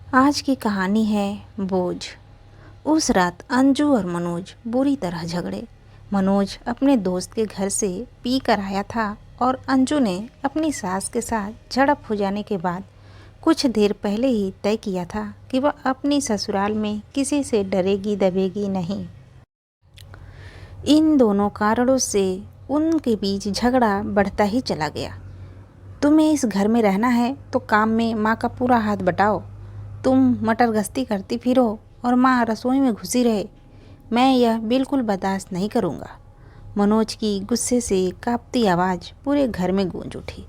आज की कहानी है बोझ। उस रात अंजू और मनोज बुरी तरह झगड़े। मनोज अपने दोस्त के घर से पी कर आया था और अंजू ने अपनी सास के साथ झड़प हो जाने के बाद कुछ देर पहले ही तय किया था कि वह अपनी ससुराल में किसी से डरेगी दबेगी नहीं। इन दोनों कारणों से उनके बीच झगड़ा बढ़ता ही चला गया। तुम्हें इस घर में रहना है तो काम में माँ का पूरा हाथ बटाओ। तुम मटर गश्ती करती फिरो और माँ रसोई में घुसी रहे। मैं यह बिल्कुल बर्दाश्त नहीं करूँगा। मनोज की गुस्से से कांपती आवाज़ पूरे घर में गूंज उठी।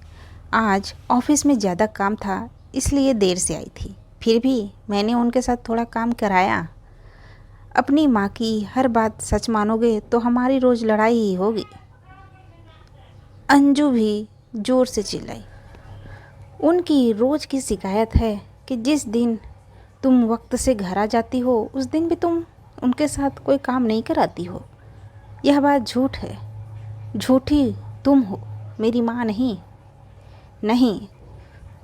आज ऑफिस में ज़्यादा काम था इसलिए देर से आई थी, फिर भी मैंने उनके साथ थोड़ा काम कराया। अपनी माँ की हर बात सच मानोगे तो हमारी रोज़ लड़ाई ही होगी। अंजू भी ज़ोर से चिल्लाई। उनकी रोज़ की शिकायत है कि जिस दिन तुम वक्त से घर आ जाती हो उस दिन भी तुम उनके साथ कोई काम नहीं कराती हो। यह बात झूठ है। झूठी तुम हो, मेरी माँ नहीं। नहीं,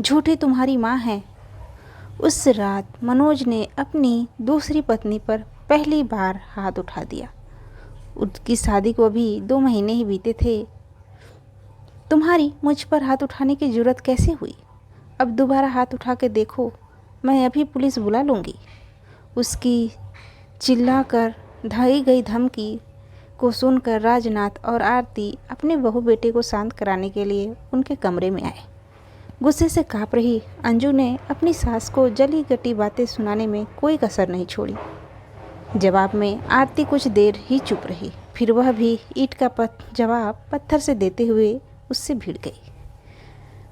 झूठी तुम्हारी माँ है। उस रात मनोज ने अपनी दूसरी पत्नी पर पहली बार हाथ उठा दिया। उसकी शादी को अभी 2 महीने ही बीते थे। तुम्हारी मुझ पर हाथ उठाने की जरूरत कैसे हुई? अब दोबारा हाथ उठा के देखो, मैं अभी पुलिस बुला लूँगी। उसकी चिल्लाकर ढाई गई धमकी को सुनकर राजनाथ और आरती अपने बहू बेटे को शांत कराने के लिए उनके कमरे में आए। गुस्से से काँप रही अंजू ने अपनी सास को जली कटी बातें सुनाने में कोई कसर नहीं छोड़ी। जवाब में आरती कुछ देर ही चुप रही, फिर वह भी ईंट का जवाब पत्थर से देते हुए उससे भिड़ गई।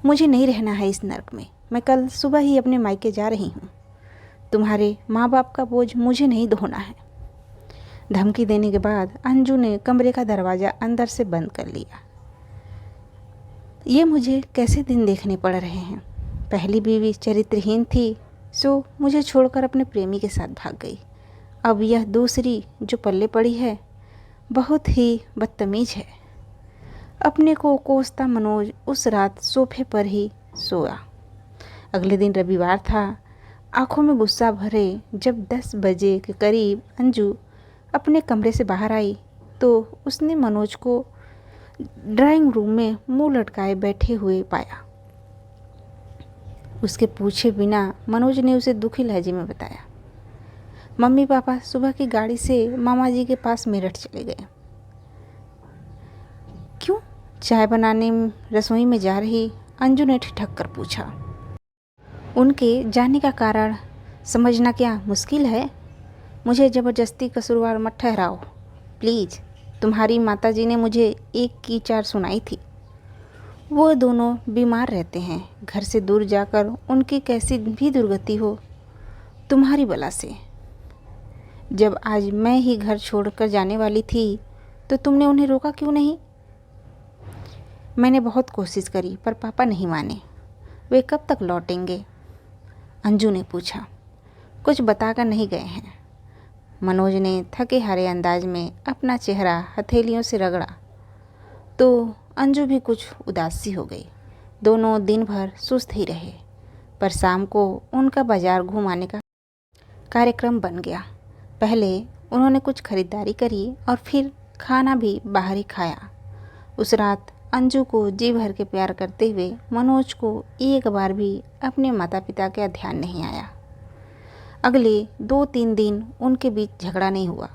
मुझे नहीं रहना है इस नर्क में। मैं कल सुबह ही अपने मायके जा रही हूँ। तुम्हारे माँ बाप का बोझ मुझे नहीं ढोना है। धमकी देने के बाद अंजू ने कमरे का दरवाज़ा अंदर से बंद कर लिया। ये मुझे कैसे दिन देखने पड़ रहे हैं। पहली बीवी चरित्रहीन थी, सो मुझे छोड़कर अपने प्रेमी के साथ भाग गई। अब यह दूसरी जो पल्ले पड़ी है बहुत ही बदतमीज है। अपने को कोसता मनोज उस रात सोफे पर ही सोया। अगले दिन रविवार था। आंखों में गुस्सा भरे जब 10 बजे के करीब अंजू अपने कमरे से बाहर आई तो उसने मनोज को ड्राइंग रूम में मुंह लटकाए बैठे हुए पाया। उसके पूछे बिना मनोज ने उसे दुखी लहजे में बताया, मम्मी पापा सुबह की गाड़ी से मामा जी के पास मेरठ चले गए। क्यों? चाय बनाने रसोई में जा रही अंजू ने ठिठक कर पूछा। उनके जाने का कारण समझना क्या मुश्किल है? मुझे ज़बरदस्ती कसूरवार मत ठहराओ प्लीज़। तुम्हारी माताजी ने मुझे एक की 4 सुनाई थी। वो दोनों बीमार रहते हैं। घर से दूर जाकर उनकी कैसी भी दुर्गति हो तुम्हारी बला से। जब आज मैं ही घर छोड़कर जाने वाली थी तो तुमने उन्हें रोका क्यों नहीं? मैंने बहुत कोशिश करी पर पापा नहीं माने। वे कब तक लौटेंगे? अंजू ने पूछा। कुछ बताकर नहीं गए हैं। मनोज ने थके हारे अंदाज में अपना चेहरा हथेलियों से रगड़ा तो अंजू भी कुछ उदास सी हो गई। दोनों दिन भर सुस्त ही रहे, पर शाम को उनका बाजार घुमाने का कार्यक्रम बन गया। पहले उन्होंने कुछ खरीदारी करी और फिर खाना भी बाहर ही खाया। उस रात अंजू को जी भर के प्यार करते हुए मनोज को एक बार भी अपने माता पिता का ध्यान नहीं आया। अगले 2-3 दिन उनके बीच झगड़ा नहीं हुआ।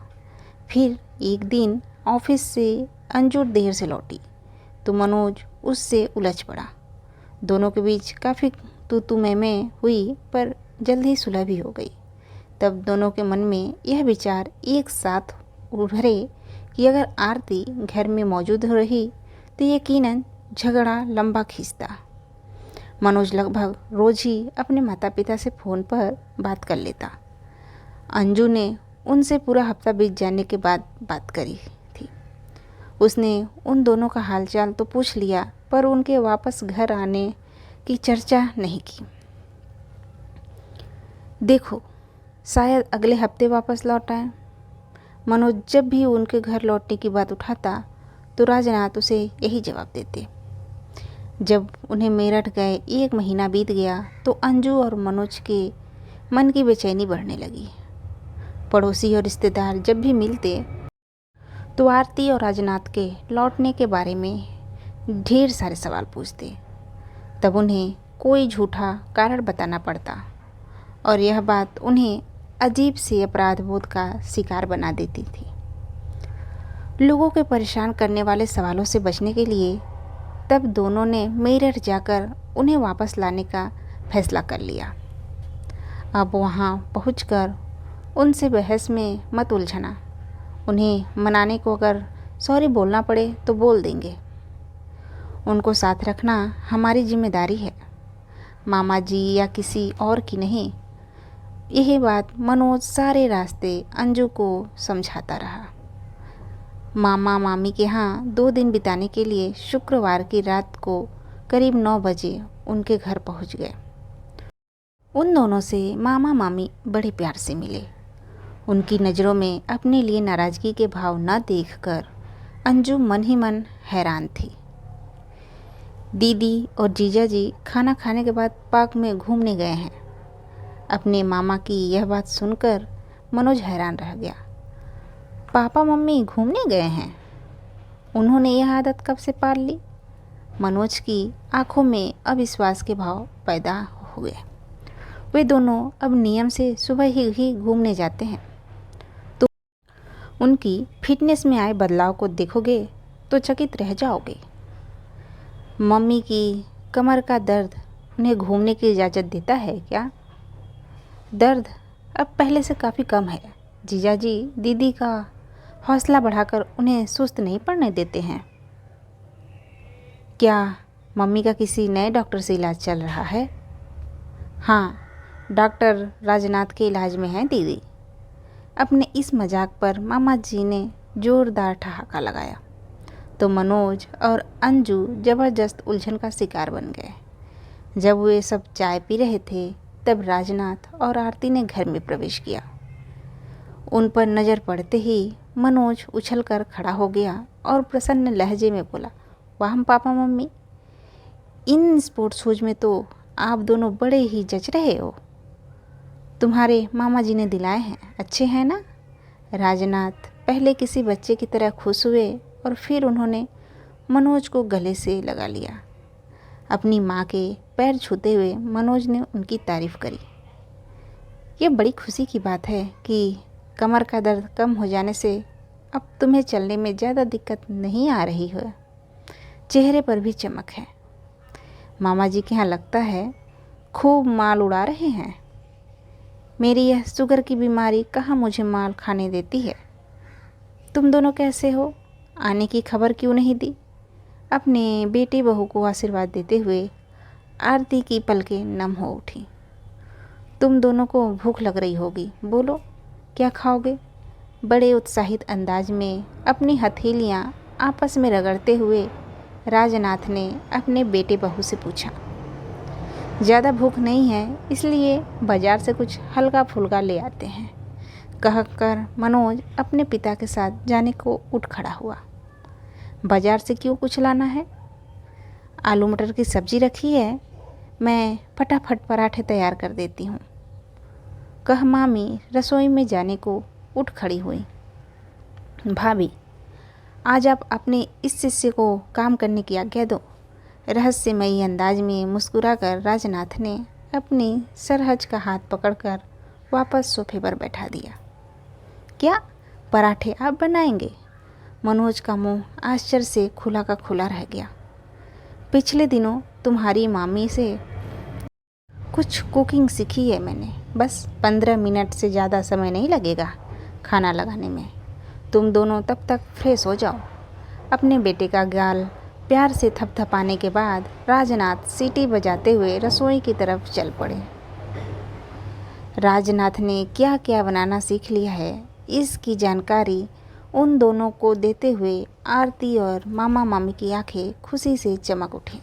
फिर एक दिन ऑफिस से अंजू देर से लौटी तो मनोज उससे उलझ पड़ा। दोनों के बीच काफ़ी तू मैं हुई पर जल्द ही सुलह भी हो गई। तब दोनों के मन में यह विचार एक साथ उभरे कि अगर आरती घर में मौजूद रही तो यकीनन झगड़ा लंबा खींचता। मनोज लगभग रोज़ ही अपने माता पिता से फ़ोन पर बात कर लेता। अंजू ने उनसे पूरा हफ्ता बीत जाने के बाद बात करी थी। उसने उन दोनों का हालचाल तो पूछ लिया पर उनके वापस घर आने की चर्चा नहीं की। देखो, शायद अगले हफ्ते वापस लौट आए। मनोज जब भी उनके घर लौटने की बात उठाता तो राजनाथ उसे यही जवाब देते। जब उन्हें मेरठ गए 1 महीना बीत गया तो अंजू और मनोज के मन की बेचैनी बढ़ने लगी। पड़ोसी और रिश्तेदार जब भी मिलते तो आरती और राजनाथ के लौटने के बारे में ढेर सारे सवाल पूछते। तब उन्हें कोई झूठा कारण बताना पड़ता और यह बात उन्हें अजीब से अपराध बोध का शिकार बना देती थी। लोगों के परेशान करने वाले सवालों से बचने के लिए तब दोनों ने मेरठ जाकर उन्हें वापस लाने का फैसला कर लिया। अब वहाँ पहुंचकर उनसे बहस में मत उलझना। उन्हें मनाने को अगर सॉरी बोलना पड़े तो बोल देंगे। उनको साथ रखना हमारी जिम्मेदारी है, मामा जी या किसी और की नहीं। यही बात मनोज सारे रास्ते अंजू को समझाता रहा। मामा मामी के यहाँ 2 दिन बिताने के लिए शुक्रवार की रात को करीब 9 बजे उनके घर पहुँच गए। उन दोनों से मामा मामी बड़े प्यार से मिले। उनकी नज़रों में अपने लिए नाराज़गी के भाव न देखकर अंजू मन ही मन हैरान थी। दीदी और जीजा जी खाना खाने के बाद पार्क में घूमने गए हैं। अपने मामा की यह बात सुनकर मनोज हैरान रह गया। पापा मम्मी घूमने गए हैं? उन्होंने यह आदत कब से पाल ली? मनोज की आंखों में अविश्वास के भाव पैदा हुए। वे दोनों अब नियम से सुबह ही घूमने जाते हैं। तो उनकी फिटनेस में आए बदलाव को देखोगे तो चकित रह जाओगे। मम्मी की कमर का दर्द उन्हें घूमने की इजाज़त देता है क्या? दर्द अब पहले से काफ़ी कम है। जीजाजी दीदी का हौसला बढ़ाकर उन्हें सुस्त नहीं पड़ने देते हैं। क्या मम्मी का किसी नए डॉक्टर से इलाज चल रहा है? हाँ, डॉक्टर राजनाथ के इलाज में है दीदी। अपने इस मजाक पर मामा जी ने जोरदार ठहाका लगाया तो मनोज और अंजू ज़बरदस्त उलझन का शिकार बन गए। जब वे सब चाय पी रहे थे तब राजनाथ और आरती ने घर में प्रवेश किया। उन पर नज़र पड़ते ही मनोज उछलकर खड़ा हो गया और प्रसन्न लहजे में बोला, वाह papa mummy, in sports shoes में तो आप दोनों बड़े ही जच रहे हो। तुम्हारे मामा जी ने दिलाए हैं, अच्छे हैं ना? राजनाथ पहले किसी बच्चे की तरह खुश हुए और फिर उन्होंने मनोज को गले से लगा लिया। अपनी माँ के पैर छूते हुए मनोज ने उनकी तारीफ़ करी। ये बड़ी खुशी की बात है कि कमर का दर्द कम हो जाने से अब तुम्हें चलने में ज़्यादा दिक्कत नहीं आ रही है। चेहरे पर भी चमक है। मामा जी के यहाँ लगता है खूब माल उड़ा रहे हैं। मेरी यह शुगर की बीमारी कहाँ मुझे माल खाने देती है। तुम दोनों कैसे हो? आने की खबर क्यों नहीं दी? अपने बेटे बहू को आशीर्वाद देते हुए आरती की पलकें नम हो उठी। तुम दोनों को भूख लग रही होगी, बोलो क्या खाओगे? बड़े उत्साहित अंदाज में अपनी हथेलियां आपस में रगड़ते हुए राजनाथ ने अपने बेटे बहू से पूछा। ज़्यादा भूख नहीं है, इसलिए बाजार से कुछ हल्का फुल्का ले आते हैं, कहकर मनोज अपने पिता के साथ जाने को उठ खड़ा हुआ। बाजार से क्यों कुछ लाना है? आलू मटर की सब्जी रखी है, मैं फटाफट पराठे तैयार कर देती हूँ, कह मामी रसोई में जाने को उठ खड़ी हुई। भाभी, आज आप अपने इस शिष्य को काम करने की आज्ञा दो। रहस्यमयी अंदाज में मुस्कुराकर राजनाथ ने अपनी सरहज का हाथ पकड़कर वापस सोफे पर बैठा दिया। क्या पराठे आप बनाएंगे? मनोज का मुंह आश्चर्य से खुला का खुला रह गया। पिछले दिनों तुम्हारी मामी से कुछ कुकिंग सीखी है मैंने। बस 15 मिनट से ज़्यादा समय नहीं लगेगा खाना लगाने में। तुम दोनों तब तक फ्रेश हो जाओ। अपने बेटे का गाल प्यार से थपथपाने के बाद राजनाथ सीटी बजाते हुए रसोई की तरफ चल पड़े। राजनाथ ने क्या क्या बनाना सीख लिया है, इसकी जानकारी उन दोनों को देते हुए आरती और मामा मामी की आंखें खुशी से चमक उठी।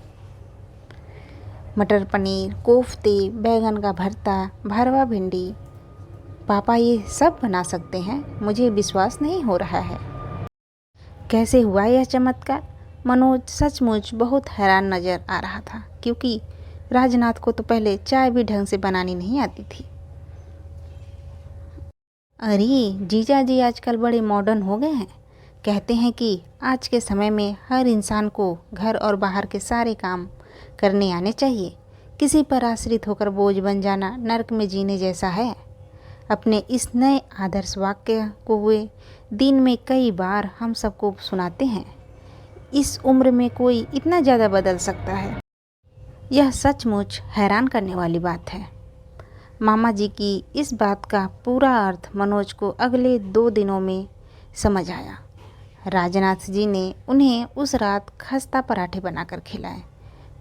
मटर पनीर, कोफ्ते, बैगन का भरता, भरवा भिंडी, पापा ये सब बना सकते हैं? मुझे विश्वास नहीं हो रहा है। कैसे हुआ यह चमत्कार? मनोज सचमुच बहुत हैरान नज़र आ रहा था, क्योंकि राजनाथ को तो पहले चाय भी ढंग से बनानी नहीं आती थी। अरे जीजा जी आजकल बड़े मॉडर्न हो गए हैं। कहते हैं कि आज के समय में हर इंसान को घर और बाहर के सारे काम करने आने चाहिए। किसी पर आश्रित होकर बोझ बन जाना नरक में जीने जैसा है। अपने इस नए आदर्श वाक्य को वे दिन में कई बार हम सबको सुनाते हैं। इस उम्र में कोई इतना ज़्यादा बदल सकता है, यह सचमुच हैरान करने वाली बात है। मामा जी की इस बात का पूरा अर्थ मनोज को अगले 2 दिनों में समझ आया। राजनाथ जी ने उन्हें उस रात खस्ता पराठे बनाकर खिलाए,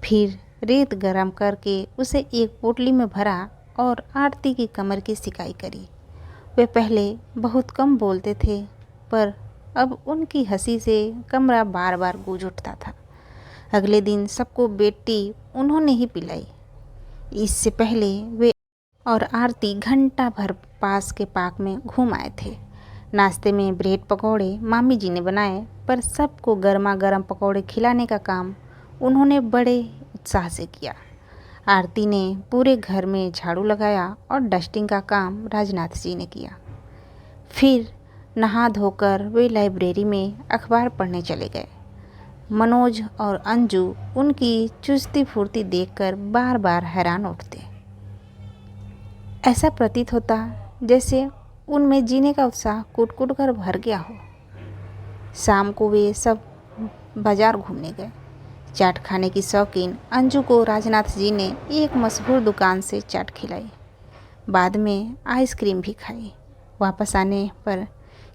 फिर रेत गरम करके उसे एक पोटली में भरा और आरती की कमर की सिकाई करी। वे पहले बहुत कम बोलते थे, पर अब उनकी हंसी से कमरा बार बार गूंज उठता था। अगले दिन सबको बेटी उन्होंने ही पिलाई। इससे पहले वे और आरती घंटा भर पास के पार्क में घूम आए थे। नाश्ते में ब्रेड पकौड़े मामी जी ने बनाए, पर सबको गर्मा गर्म पकौड़े खिलाने का काम उन्होंने बड़े उत्साह से किया। आरती ने पूरे घर में झाड़ू लगाया और डस्टिंग का काम राजनाथ जी ने किया। फिर नहा धोकर वे लाइब्रेरी में अखबार पढ़ने चले गए। मनोज और अंजू उनकी चुस्ती फुर्ती देखकर बार बार हैरान उठते। ऐसा प्रतीत होता जैसे उनमें जीने का उत्साह कूट कूट कर भर गया हो। शाम को वे सब बाजार घूमने गए। चाट खाने की शौकीन अंजू को राजनाथ जी ने एक मशहूर दुकान से चाट खिलाई। बाद में आइसक्रीम भी खाई। वापस आने पर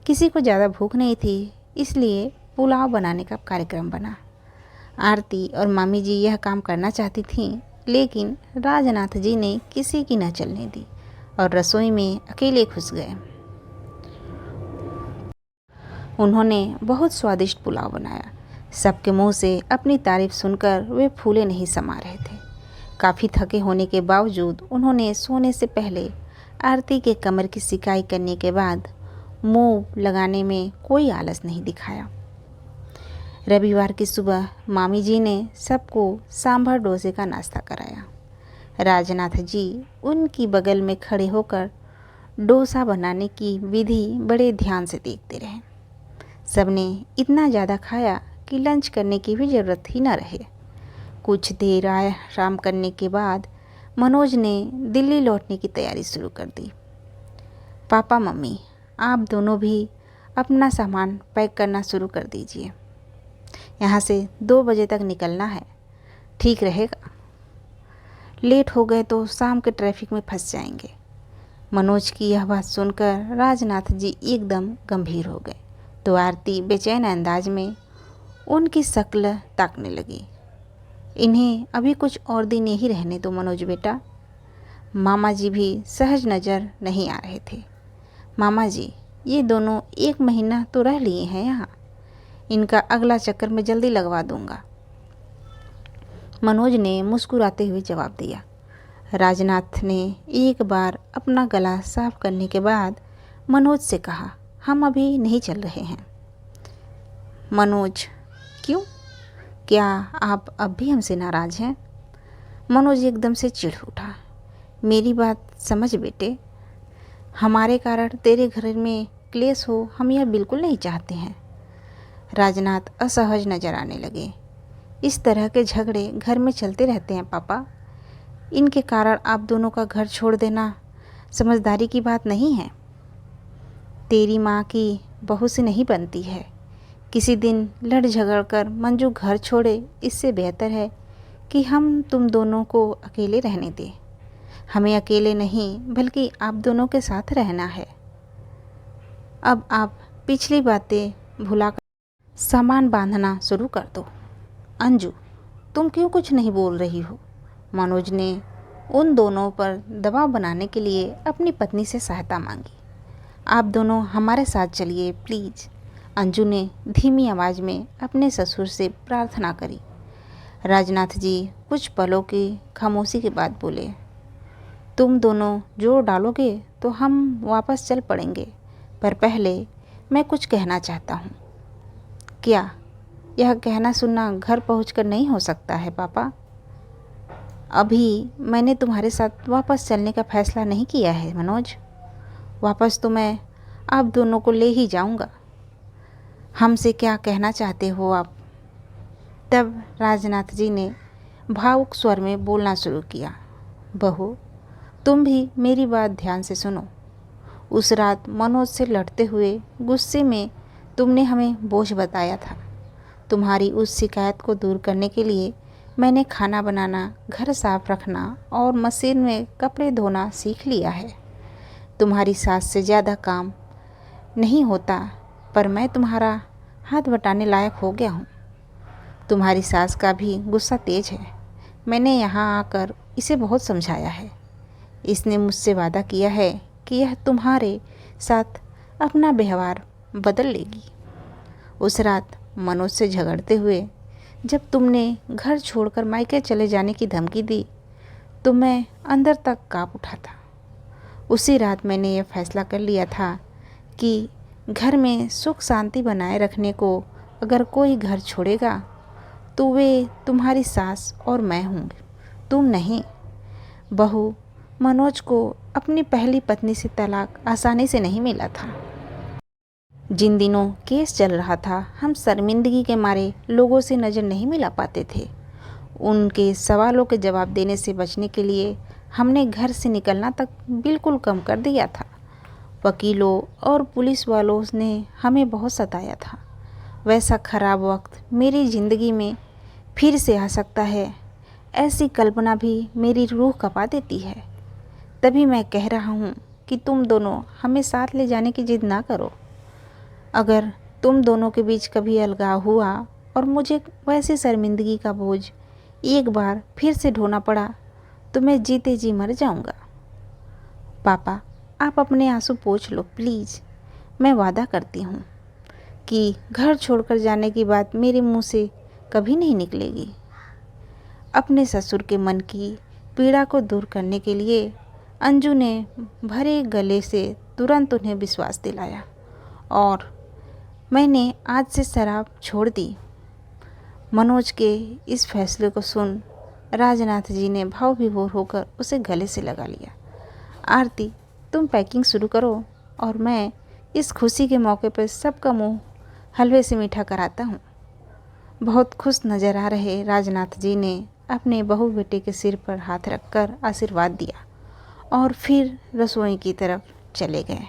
किसी को ज़्यादा भूख नहीं थी, इसलिए पुलाव बनाने का कार्यक्रम बना। आरती और मामी जी यह काम करना चाहती थीं, लेकिन राजनाथ जी ने किसी की न चलने दी और रसोई में अकेले घुस गए। उन्होंने बहुत स्वादिष्ट पुलाव बनाया। सबके मुंह से अपनी तारीफ सुनकर वे फूले नहीं समा रहे थे। काफ़ी थके होने के बावजूद उन्होंने सोने से पहले आरती के कमर की सिकाई करने के बाद मुंह लगाने में कोई आलस नहीं दिखाया। रविवार की सुबह मामी जी ने सबको सांभर डोसे का नाश्ता कराया। राजनाथ जी उनकी बगल में खड़े होकर डोसा बनाने की विधि बड़े ध्यान से देखते रहे। सबने इतना ज़्यादा खाया कि लंच करने की भी ज़रूरत ही न रहे। कुछ देर आराम करने के बाद मनोज ने दिल्ली लौटने की तैयारी शुरू कर दी। पापा मम्मी, आप दोनों भी अपना सामान पैक करना शुरू कर दीजिए। यहाँ से 2 बजे तक निकलना है, ठीक रहेगा? लेट हो गए तो शाम के ट्रैफिक में फंस जाएंगे। मनोज की यह बात सुनकर राजनाथ जी एकदम गंभीर हो गए, तो आरती बेचैन अंदाज में उनकी शक्ल ताकने लगी। इन्हें अभी कुछ और दिन यही रहने दो मनोज बेटा। मामा जी भी सहज नज़र नहीं आ रहे थे। मामा जी, ये दोनों 1 महीना तो रह लिए हैं यहाँ, इनका अगला चक्कर मैं जल्दी लगवा दूंगा। मनोज ने मुस्कुराते हुए जवाब दिया। राजनाथ ने एक बार अपना गला साफ करने के बाद मनोज से कहा, हम अभी नहीं चल रहे हैं। मनोज, क्यों? क्या आप अब भी हमसे नाराज़ हैं? मनोज एकदम से चिढ़ उठा। मेरी बात समझ बेटे, हमारे कारण तेरे घर में क्लेश हो हम यह बिल्कुल नहीं चाहते हैं। राजनाथ असहज नजर आने लगे। इस तरह के झगड़े घर में चलते रहते हैं पापा। इनके कारण आप दोनों का घर छोड़ देना समझदारी की बात नहीं है। तेरी माँ की बहू से नहीं बनती है। किसी दिन लड़ झगड़ कर मंजू घर छोड़े, इससे बेहतर है कि हम तुम दोनों को अकेले रहने दें। हमें अकेले नहीं बल्कि आप दोनों के साथ रहना है। अब आप पिछली बातें भुलाकर सामान बांधना शुरू कर दो। अंजू, तुम क्यों कुछ नहीं बोल रही हो? मनोज ने उन दोनों पर दबाव बनाने के लिए अपनी पत्नी से सहायता मांगी। आप दोनों हमारे साथ चलिए प्लीज़, अंजू ने धीमी आवाज़ में अपने ससुर से प्रार्थना करी। राजनाथ जी कुछ पलों की खामोशी के बाद बोले, तुम दोनों जोर डालोगे तो हम वापस चल पड़ेंगे, पर पहले मैं कुछ कहना चाहता हूँ। क्या? यह कहना सुनना घर पहुंचकर नहीं हो सकता है पापा? अभी मैंने तुम्हारे साथ वापस चलने का फैसला नहीं किया है मनोज। वापस तो मैं आप दोनों को ले ही जाऊंगा। हमसे क्या कहना चाहते हो आप? तब राजनाथ जी ने भावुक स्वर में बोलना शुरू किया। बहू, तुम भी मेरी बात ध्यान से सुनो। उस रात मनोज से लड़ते हुए गुस्से में तुमने हमें बोझ बताया था। तुम्हारी उस शिकायत को दूर करने के लिए मैंने खाना बनाना, घर साफ रखना और मशीन में कपड़े धोना सीख लिया है। तुम्हारी सास से ज़्यादा काम नहीं होता, पर मैं तुम्हारा हाथ बटाने लायक हो गया हूँ। तुम्हारी सास का भी गुस्सा तेज है। मैंने यहाँ आकर इसे बहुत समझाया है। इसने मुझसे वादा किया है कि यह तुम्हारे साथ अपना व्यवहार बदल लेगी। उस रात मनोज से झगड़ते हुए जब तुमने घर छोड़कर मायके चले जाने की धमकी दी तो मैं अंदर तक काँप उठा था। उसी रात मैंने यह फैसला कर लिया था कि घर में सुख शांति बनाए रखने को अगर कोई घर छोड़ेगा तो वे तुम्हारी सास और मैं होंगे, तुम नहीं। बहू, मनोज को अपनी पहली पत्नी से तलाक आसानी से नहीं मिला था। जिन दिनों केस चल रहा था, हम शर्मिंदगी के मारे लोगों से नज़र नहीं मिला पाते थे। उनके सवालों के जवाब देने से बचने के लिए हमने घर से निकलना तक बिल्कुल कम कर दिया था। वकीलों और पुलिस वालों ने हमें बहुत सताया था। वैसा खराब वक्त मेरी ज़िंदगी में फिर से आ सकता है, ऐसी कल्पना भी मेरी रूह कँपा देती है। तभी मैं कह रहा हूँ कि तुम दोनों हमें साथ ले जाने की जिद ना करो। अगर तुम दोनों के बीच कभी अलगाव हुआ और मुझे वैसी शर्मिंदगी का बोझ एक बार फिर से ढोना पड़ा तो मैं जीते जी मर जाऊंगा। पापा, आप अपने आंसू पोंछ लो प्लीज़। मैं वादा करती हूँ कि घर छोड़कर जाने की बात मेरे मुंह से कभी नहीं निकलेगी। अपने ससुर के मन की पीड़ा को दूर करने के लिए अंजू ने भरे गले से तुरंत उन्हें विश्वास दिलाया और मैंने आज से शराब छोड़ दी। मनोज के इस फैसले को सुन राजनाथ जी ने भाव विभोर होकर उसे गले से लगा लिया। आरती, तुम पैकिंग शुरू करो और मैं इस खुशी के मौके पर सबका मुंह हलवे से मीठा कराता हूँ। बहुत खुश नज़र आ रहे राजनाथ जी ने अपने बहू बेटे के सिर पर हाथ रखकर आशीर्वाद दिया और फिर रसोई की तरफ चले गए।